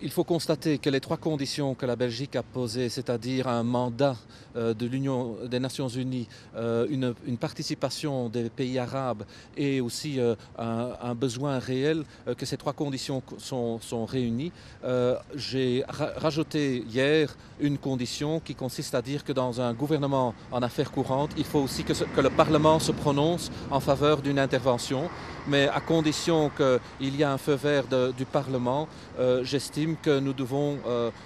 Il faut constater que les trois conditions que la Belgique a posées, c'est-à-dire un mandat de l'Union des Nations Unies, une participation des pays arabes et aussi un besoin réel, que ces trois conditions sont réunies. J'ai rajouté hier une condition qui consiste à dire que dans un gouvernement en affaires courantes, il faut aussi que le Parlement se prononce en faveur d'une intervention, mais à condition qu'il y ait un feu vert du Parlement. J'estime que nous devons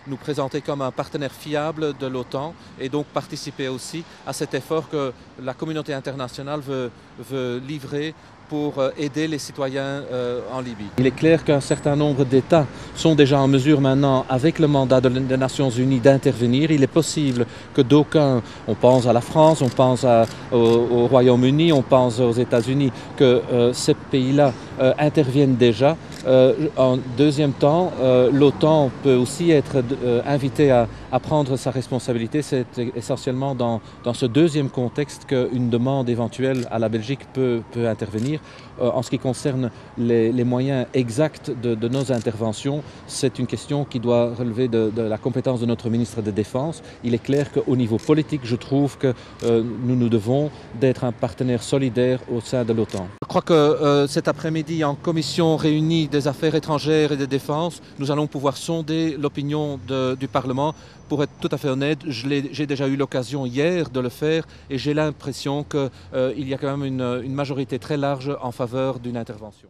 nous présenter comme un partenaire fiable de l'OTAN et donc participer aussi à cet effort que la communauté internationale veut livrer pour aider les citoyens en Libye. Il est clair qu'un certain nombre d'États sont déjà en mesure maintenant, avec le mandat des Nations Unies, d'intervenir. Il est possible que d'aucuns, on pense à la France, on pense au Royaume-Uni, on pense aux États-Unis, que ces pays-là interviennent déjà. En deuxième temps, l'OTAN peut aussi être invitée à prendre sa responsabilité. C'est essentiellement dans ce deuxième contexte qu'une demande éventuelle à la Belgique peut intervenir. En ce qui concerne les moyens exacts de nos interventions, c'est une question qui doit relever de la compétence de notre ministre de Défense. Il est clair qu'au niveau politique, je trouve que nous devons d'être un partenaire solidaire au sein de l'OTAN. Je crois que cet après-midi, en commission réunie des affaires étrangères et de défense, nous allons pouvoir sonder l'opinion du Parlement. Pour être tout à fait honnête, j'ai déjà eu l'occasion hier de le faire et j'ai l'impression qu'il y a quand même une majorité très large en faveur d'une intervention.